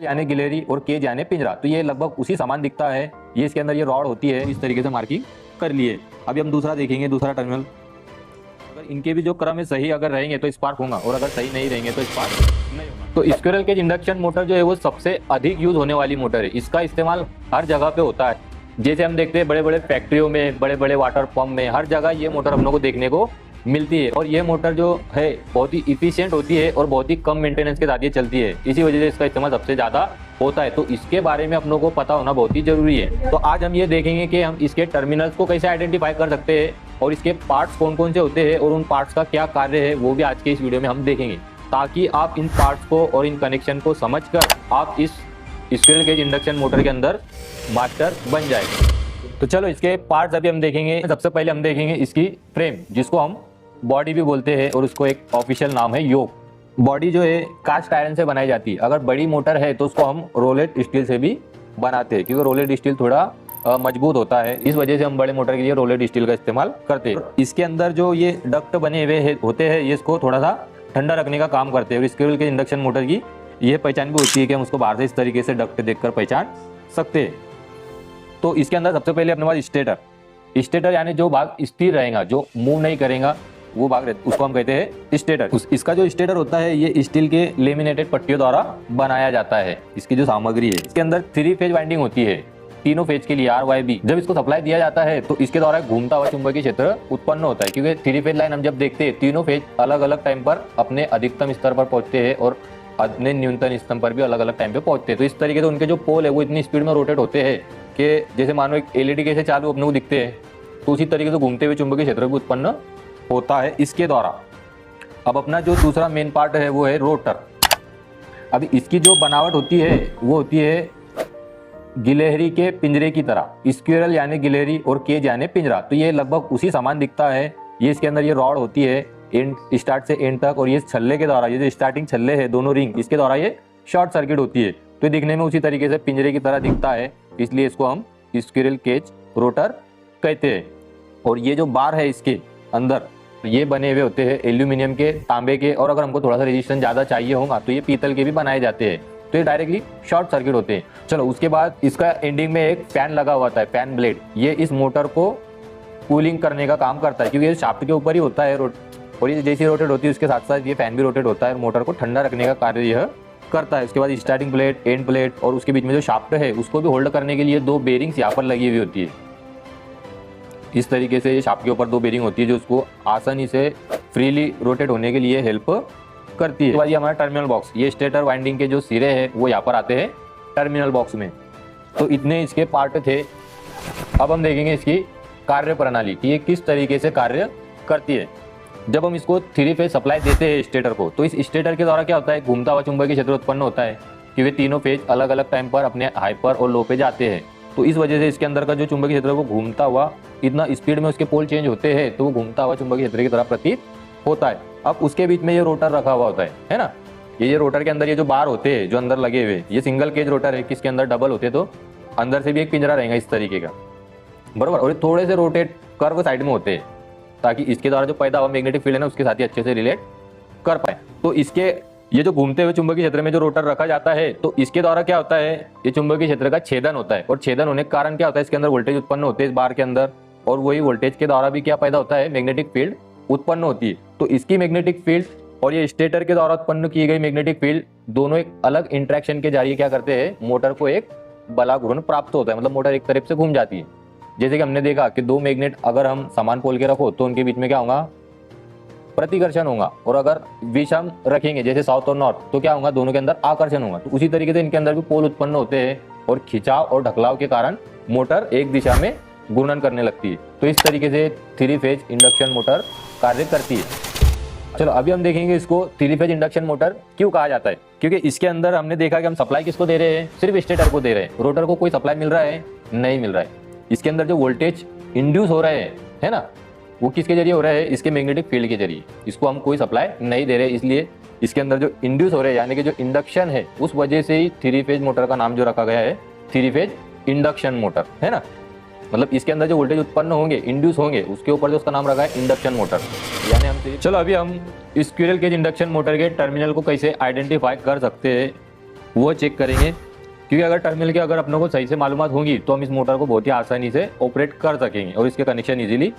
यानी गिलहरी और केज यानी पिंजरा, तो ये लगभग उसी समान दिखता है। ये इसके अंदर ये रॉड होती है, इस तरीके से मार्किंग कर लिए। अभी हम दूसरा देखेंगे, दूसरा टर्मिनल। अगर इनके भी जो क्रम है सही अगर रहेंगे तो स्पार्क होगा, और अगर सही नहीं रहेंगे तो स्पार्क नहीं होगा। तो स्क्विरल केज इंडक्शन मोटर जो है वो सबसे अधिक यूज होने वाली मोटर है। इसका इस्तेमाल हर जगह पे होता है। जैसे हम देखते हैं बड़े बड़े फैक्ट्रियों में, बड़े बड़े वाटर पंप में, हर जगह ये मोटर हम लोग को देखने को मिलती है। और ये मोटर जो है बहुत ही इफिशियंट होती है और बहुत ही कम मेंटेनेंस के साथ ये चलती है। इसी वजह से इसका इस्तेमाल सबसे ज़्यादा होता है। तो इसके बारे में हम लोग को पता होना बहुत ही जरूरी है। तो आज हम ये देखेंगे कि हम इसके टर्मिनल्स को कैसे आइडेंटिफाई कर सकते हैं और इसके पार्ट्स कौन कौन से होते हैं और उन पार्ट्स का क्या कार्य है, वो भी आज के इस वीडियो में हम देखेंगे, ताकि आप इन पार्ट्स को और इन कनेक्शन को समझकर आप इस स्क्विरल केज इंडक्शन मोटर के अंदर मास्टर बन जाए। तो चलो इसके पार्ट्स अभी हम देखेंगे। सबसे पहले हम देखेंगे इसकी फ्रेम, जिसको हम बॉडी भी बोलते हैं और उसको एक ऑफिशियल नाम है योक। बॉडी जो है कास्ट आयरन से बनाई जाती है। अगर बड़ी मोटर है तो उसको हम रोलेट स्टील से भी बनाते हैं, क्योंकि रोलेट स्टील थोड़ा मजबूत होता है। इस वजह से हम बड़े मोटर के लिए रोलेट स्टील का इस्तेमाल करते हैं। इसके अंदर जो ये डक्ट बने हुए होते हैं, ये इसको थोड़ा सा ठंडा रखने का काम करते हैं। और स्क्विरल केज इंडक्शन मोटर की ये पहचान भी होती है कि हम उसको बाहर से इस तरीके से डक्ट देखकर पहचान सकते हैं। तो इसके अंदर सबसे पहले अपने पास स्टेटर यानी जो भाग स्थिर रहेगा, जो मूव नहीं करेगा, वो भाग उसको हम कहते हैं स्टेटर। इसका जो स्टेटर होता है ये स्टील के लेमिनेटेड पट्टियों द्वारा बनाया जाता है। इसकी जो सामग्री है, इसके अंदर 3 फेज वाइंडिंग होती है, तीनों फेज के लिए RYB। जब इसको सप्लाई दिया जाता है तो इसके द्वारा घूमता हुआ चुंबकीय क्षेत्र उत्पन्न होता है, क्योंकि 3 फेज लाइन हम जब देखते हैं, तीनों फेज अलग अलग टाइम पर अपने अधिकतम स्तर पर पहुंचते हैं और अपने न्यूनतम स्तर पर भी अलग अलग टाइम पे पहुंचते हैं। तो इस तरीके से उनके जो पोल है वो इतनी स्पीड में रोटेट होते हैं कि जैसे मानो एक LED कैसे चालू अपने को दिखते हैं, तो उसी तरीके से घूमते हुए चुंबकीय क्षेत्र भी उत्पन्न होता है इसके द्वारा। अब अपना जो दूसरा मेन पार्ट है वो है रोटर। अभी इसकी जो बनावट होती है वो होती है गिलहरी के पिंजरे की तरह। स्क्विरल यानी गिलहरी और केज यानी पिंजरा, तो ये लगभग उसी समान दिखता है। ये इसके अंदर ये रॉड होती है एंड स्टार्ट से एंड तक, और ये छल्ले के द्वारा, ये जो स्टार्टिंग छल्ले है दोनों रिंग, इसके द्वारा ये शॉर्ट सर्किट होती है। तो दिखने में उसी तरीके से पिंजरे की तरह दिखता है, इसलिए इसको हम स्क्विरल केज रोटर कहते हैं। और ये जो बार है इसके अंदर, ये बने हुए होते हैं एल्यूमिनियम के, तांबे के, और अगर हमको थोड़ा सा रेजिस्टेंस ज़्यादा चाहिए होगा तो ये पीतल के भी बनाए जाते हैं। तो ये डायरेक्टली शॉर्ट सर्किट होते हैं। चलो उसके बाद इसका एंडिंग में एक फैन लगा हुआ था, फैन ब्लेड। ये इस मोटर को कूलिंग करने का काम करता है, क्योंकि ये शाफ्ट के ऊपर ही होता है और ये जैसी रोटेट होती है उसके साथ साथ ये फैन भी रोटेट होता है और मोटर को ठंडा रखने का कार्य यह करता है। उसके बाद स्टार्टिंग प्लेट, एंड प्लेट और उसके बीच में जो शाफ्ट है उसको भी होल्ड करने के लिए 2 बेरिंग्स यहाँ पर लगी हुई होती है। इस तरीके से ये शाफ्ट के ऊपर 2 बेरिंग होती है जो उसको आसानी से फ्रीली रोटेट होने के लिए हेल्प करती है। उसके बाद ये हमारा टर्मिनल बॉक्स, ये स्टेटर वाइंडिंग के जो सिरे हैं वो यहाँ पर आते हैं टर्मिनल बॉक्स में। तो इतने इसके पार्ट थे। अब हम देखेंगे इसकी कार्य प्रणाली कि ये किस तरीके से कार्य करती है। जब हम इसको 3 फेज सप्लाई देते हैं स्टेटर को, तो इस स्टेटर के द्वारा क्या होता है, घूमता हुआ चुंबकीय क्षेत्र उत्पन्न होता है, क्योंकि तीनों फेज अलग अलग टाइम पर अपने हाई पर और लो पे जाते हैं। तो इस वजह से इसके अंदर का जो चुंबकीय क्षेत्र है वो घूमता हुआ, इतना स्पीड में उसके पोल चेंज होते हैं तो वो घूमता हुआ चुंबकीय क्षेत्र की तरह प्रतीत होता है। अब उसके बीच में ये रोटर रखा हुआ होता है ना। ये रोटर के अंदर ये जो बार होते हैं जो अंदर लगे हुए, ये सिंगल केज रोटर है, किसके अंदर डबल होते तो अंदर से भी एक पिंजरा रहेगा इस तरीके का, बराबर। और थोड़े से रोटेट कर्व साइड में होते हैं, ताकि इसके द्वारा जो पैदा हुआ मैग्नेटिक फील्ड है ना उसके साथ ही अच्छे से रिलेट कर पाए। तो इसके ये जो घूमते हुए चुंबकीय क्षेत्र में जो रोटर रखा जाता है, तो इसके द्वारा क्या होता है, ये चुंबकीय क्षेत्र का छेदन होता है। और छेदन होने के कारण क्या होता है, इसके अंदर वोल्टेज उत्पन्न होते हैं इस बार के अंदर, और वही वोल्टेज के द्वारा भी क्या पैदा होता है, मैग्नेटिक फील्ड उत्पन्न होती है। तो इसकी मैग्नेटिक फील्ड और ये स्टेटर के द्वारा उत्पन्न की गई मैग्नेटिक फील्ड दोनों एक अलग इंट्रैक्शन के जरिए क्या करते हैं, मोटर को एक बला घूर्णन प्राप्त होता है। मतलब मोटर एक तरफ से घूम जाती है। जैसे कि हमने देखा कि 2 मैग्नेट अगर हम समान पोल के रखो तो उनके बीच में क्या होगा, प्रतिकर्षण होगा। और अगर विषम रखेंगे जैसे साउथ और नॉर्थ तो क्या होगा, दोनों के अंदर आकर्षण होगा। तो उसी तरीके से इनके अंदर भी पोल उत्पन्न होते हैं और खिंचाव और ढकलाव के कारण मोटर एक दिशा में घूर्णन करने लगती है। तो इस तरीके से 3 फेज इंडक्शन मोटर कार्य करती है। चलो अभी हम देखेंगे इसको 3 फेज इंडक्शन मोटर क्यों कहा जाता है। क्योंकि इसके अंदर हमने देखा कि हम सप्लाई किसको दे रहे हैं, सिर्फ स्टेटर को दे रहे हैं। रोटर को कोई सप्लाई मिल रहा है, नहीं मिल रहा है। इसके अंदर जो वोल्टेज इंड्यूस हो रहे हैं, है ना, वो किसके जरिए हो रहा है, इसके मैग्नेटिक फील्ड के जरिए। इसको हम कोई सप्लाई नहीं दे रहे, इसलिए इसके अंदर जो इंड्यूस हो रहे हैं यानी कि जो इंडक्शन है, उस वजह से ही 3 फेज मोटर का नाम जो रखा गया है 3 फेज इंडक्शन मोटर, है ना। मतलब इसके अंदर जो वोल्टेज उत्पन्न होंगे, इंड्यूस होंगे, उसके ऊपर जो उसका नाम रखा है इंडक्शन मोटर, यानी हम चलो अभी हम स्क्विरल केज इंडक्शन मोटर के टर्मिनल को कैसे आइडेंटिफाई कर सकते हैं वो चेक करेंगे, क्योंकि अगर टर्मिनल के अगर अपनों को सही से मालूमात होंगी तो हम इस मोटर को बहुत ही आसानी से ऑपरेट कर सकेंगे और इसके कनेक्शन इजीली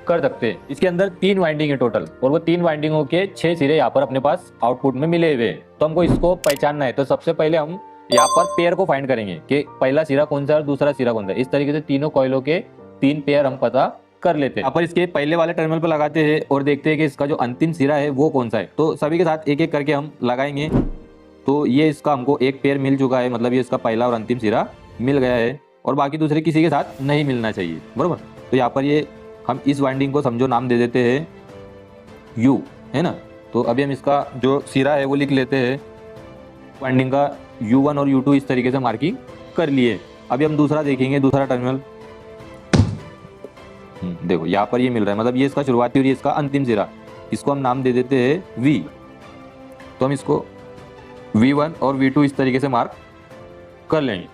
कर सकते हैं। इसके अंदर 3 वाइंडिंग है टोटल, और वो 3 वाइंडिंगों के 6 सिरे यहाँ पर अपने पास आउटपुट में मिले हुए हैं। तो हमको इसको पहचानना है। तो सबसे पहले हम यहाँ पर पेयर को फाइंड करेंगे कि पहला सिरा कौन सा है और दूसरा सिरा कौन सा है। इस तरीके से तीनों कॉइलों के 3 पेयर हम पता कर लेते हैं। यहाँ पर इसके पहले वाले टर्मिनल पर लगाते हैं और देखते हैं कि इसका जो अंतिम सिरा है वो कौन सा है। तो सभी के साथ एक एक करके हम लगाएंगे। तो ये इसका हमको एक पेयर मिल चुका है, मतलब ये इसका पहला और अंतिम सिरा मिल गया है, और बाकी दूसरे किसी के साथ नहीं मिलना चाहिए, बरोबर। तो यहाँ पर ये हम इस वाइंडिंग को समझो नाम दे देते हैं U, है ना। तो अभी हम इसका जो सिरा है वो लिख लेते हैं। वाइंडिंग का U1 और U2 इस तरीके से मार्किंग कर लिए। अभी हम दूसरा देखेंगे, दूसरा टर्मिनल। देखो यहाँ पर ये मिल रहा है, मतलब ये इसका शुरुआती और ये इसका अंतिम सिरा। इसको हम नाम दे देते हैं V। तो हम इसको V1 और V2 इस तरीके से मार्क कर लेंगे।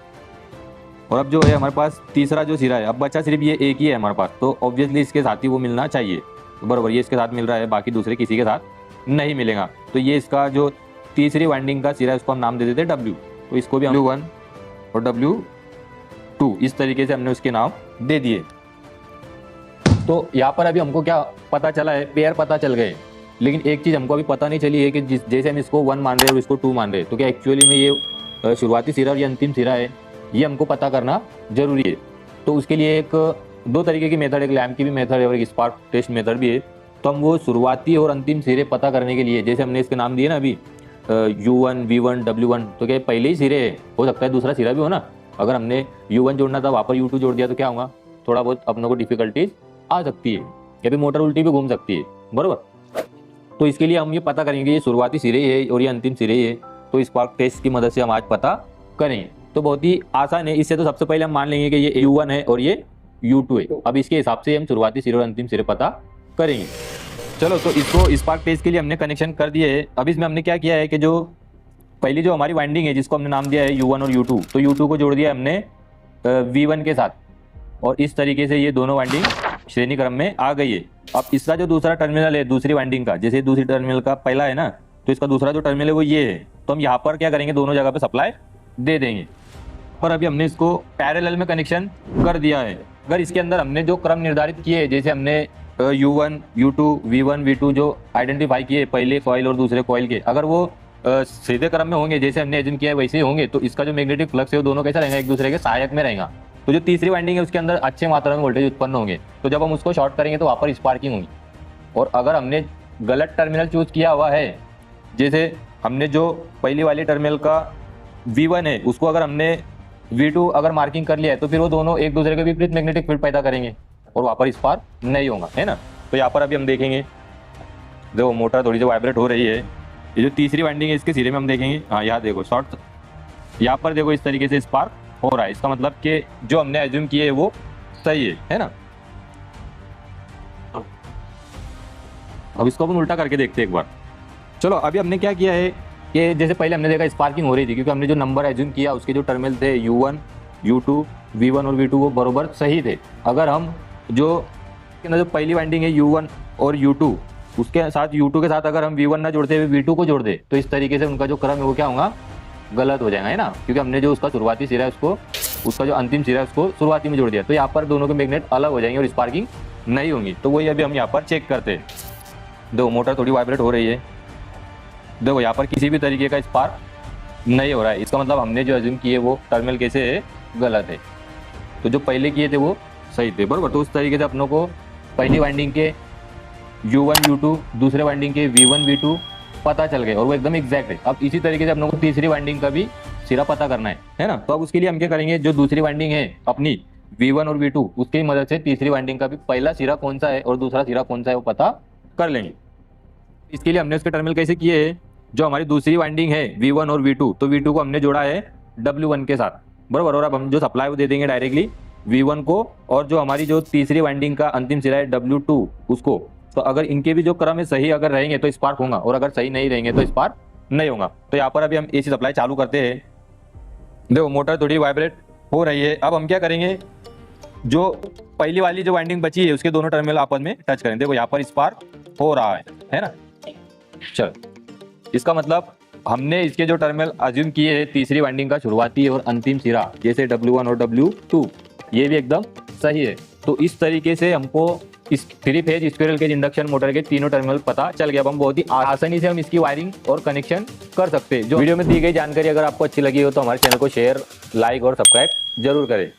और अब जो है हमारे पास तीसरा जो सिरा है, अब बचा सिर्फ ये एक ही है हमारे पास, तो ऑब्वियसली इसके साथ ही वो मिलना चाहिए। तो बराबर ये इसके साथ मिल रहा है, बाकी दूसरे किसी के साथ नहीं मिलेगा। तो ये इसका जो तीसरी वाइंडिंग का सिरा है उसको हम नाम दे देते हैं W। तो इसको भी हम W1 और W2 इस तरीके से हमने उसके नाम दे दिए। तो यहाँ पर अभी हमको क्या पता चला है, पेयर पता चल गए, लेकिन एक चीज़ हमको अभी पता नहीं चली है कि जैसे हम इसको 1 मान रहे हैं और इसको 2 मान रहे हैं, तो क्या एक्चुअली में ये शुरुआती सिरा और ये अंतिम सिरा है, ये हमको पता करना जरूरी है। तो उसके लिए एक 2 तरीके की मेथड, एक लैम्प की भी मेथड है और एक स्पार्क टेस्ट मेथड भी है। तो हम वो शुरुआती और अंतिम सिरे पता करने के लिए, जैसे हमने इसके नाम दिए ना अभी U1, V1, W1, तो क्या पहले ही सिरे है, हो सकता है दूसरा सिरा भी हो ना। अगर हमने U1 जोड़ना था वहाँ पर U2 जोड़ दिया तो क्या होगा, थोड़ा बहुत अपनों को डिफिकल्टीज आ सकती है, या फिर मोटर उल्टी भी घूम सकती है, बराबर। तो इसके लिए हम ये पता करेंगे ये शुरुआती सिरे है और ये अंतिम सिरे है। तो स्पार्क टेस्ट की मदद से हम आज पता करेंगे। तो बहुत ही आसान है। इससे तो सबसे पहले हम मान लेंगे कि ये U1 है और ये U2 है। अब इसके हिसाब से हम शुरुआती सिरे और अंतिम सिरे पता करेंगे। चलो, तो इसको स्पार्क टेस्ट के लिए हमने कनेक्शन कर दिए है। अब इसमें हमने क्या किया है कि जो पहली जो हमारी वाइंडिंग है जिसको हमने नाम दिया है U1 और U2, तो U2 को जोड़ दिया हमने V1 के साथ, और इस तरीके से ये दोनों वाइंडिंग श्रेणी क्रम में आ गई है। अब इसका जो दूसरा टर्मिनल है दूसरी वाइंडिंग का, जैसे दूसरी टर्मिनल का पहला है ना, तो इसका दूसरा जो टर्मिनल है वो ये है। तो हम यहाँ पर क्या करेंगे, दोनों जगह पे सप्लाई दे देंगे। पर अभी हमने इसको पैरेलल में कनेक्शन कर दिया है। अगर इसके अंदर हमने जो क्रम निर्धारित किए, जैसे हमने U1, U2, V1, V2 जो आइडेंटिफाई किए पहले कॉइल और दूसरे कॉइल के, अगर वो सीधे क्रम में होंगे जैसे हमने एज्यूम किया है वैसे ही होंगे, तो इसका जो मैग्नेटिक फ्लक्स है वो दोनों कैसा रहेगा, एक दूसरे के सहायक में रहेगा। तो जो तीसरी वाइंडिंग है उसके अंदर अच्छे मात्रा में वोल्टेज उत्पन्न होंगे। तो जब हम उसको शॉर्ट करेंगे तो वहाँ पर स्पार्किंग होगी। और अगर हमने गलत टर्मिनल चूज किया हुआ है, जैसे हमने जो पहली वाली टर्मिनल का V1 है उसको अगर हमने V2 अगर मार्किंग कर लिया है, तो फिर वो दोनों एक दूसरे के विपरीत मैग्नेटिक फील्ड पैदा करेंगे और वहाँ पर स्पार्क नहीं होगा, है ना। तो यहाँ पर अभी हम देखेंगे, देखो मोटर थोड़ी सी वाइब्रेट हो रही है। ये जो तीसरी वाइंडिंग है इसके सिरे में हम देखेंगे, हाँ यहाँ देखो शॉर्ट, यहाँ पर देखो इस तरीके से स्पार्क हो रहा है। इसका मतलब कि जो हमने एज्यूम किए है वो सही है ना। अब इसको अपन उल्टा करके देखते हैं एक बार। चलो, अभी हमने क्या किया है कि जैसे पहले हमने देखा स्पार्किंग हो रही थी, क्योंकि हमने जो नंबर एज्यूम किया उसके जो टर्मिनल थे U1, U2, V1 और V2 वो बराबर सही थे। अगर हम जो पहली वाइंडिंग है U1 और U2, उसके साथ U2 के साथ अगर हम V1 ना जोड़ते हुए V2 को जोड़ दे, तो इस तरीके से उनका जो क्रम है वो क्या होगा, गलत हो जाएगा, है ना। क्योंकि हमने जो उसका शुरुआती सिरा है उसको, उसका जो अंतिम सिरा है उसको शुरुआती में जोड़ दिया, तो यहाँ पर दोनों के मैग्नेट अलग हो जाएंगे और स्पार्किंग नहीं होंगी। तो वही अभी हम यहाँ पर चेक करते हैं। देखो मोटर थोड़ी वाइब्रेट हो रही है, देखो यहाँ पर किसी भी तरीके का स्पार्क नहीं हो रहा है। इसका मतलब हमने जो एज्यूम किए वो टर्मिनल कैसे है, गलत है। तो जो पहले किए थे वो सही थे, बराबर। तो उस तरीके से अपनों को पहली वाइंडिंग के U1, U2, दूसरे वाइंडिंग के V1, V2 पता चल गए और वो एकदम एग्जैक्ट है। अब इसी तरीके से अपनों को तीसरी वाइंडिंग का भी सिरा पता करना है ना। तो अब उसके लिए हम क्या करेंगे, जो दूसरी वाइंडिंग है अपनी V1 और V2 उसकी मदद से तीसरी वाइंडिंग का भी पहला सिरा कौन सा है और दूसरा सिरा कौन सा है वो पता कर लेंगे। इसके लिए हमने उसके टर्मिनल कैसे किए हैं, जो हमारी दूसरी वाइंडिंग है V1 और V2, तो V2 को हमने जोड़ा है W1 के साथ, बराबर। और अब हम जो सप्लाई वो दे देंगे डायरेक्टली V1 को, और जो हमारी जो तीसरी वाइंडिंग का अंतिम सिरा है W2 उसको। तो अगर इनके भी जो क्रम है सही अगर रहेंगे तो स्पार्क होगा, और अगर सही नहीं रहेंगे तो स्पार्क नहीं होगा। तो यहाँ पर अभी हम AC सप्लाई चालू करते हैं। देखो मोटर थोड़ी वाइब्रेट हो रही है। अब हम क्या करेंगे, जो पहली वाली जो वाइंडिंग बची है उसके दोनों टर्मिनल आपस में टच करें। देखो यहाँ पर स्पार्क हो रहा है ना। चलो, इसका मतलब हमने इसके जो टर्मिनल अज्यूम किए हैं तीसरी वाइंडिंग का शुरुआती और अंतिम सिरा जैसे W1 और W2 ये भी एकदम सही है। तो इस तरीके से हमको इस 3 phase squirrel cage induction motor के तीनों टर्मिनल पता चल गया। अब हम बहुत ही आसानी से हम इसकी वायरिंग और कनेक्शन कर सकते हैं। जो वीडियो में दी गई जानकारी अगर आपको अच्छी लगी हो तो हमारे चैनल को शेयर, लाइक और सब्सक्राइब जरूर करें।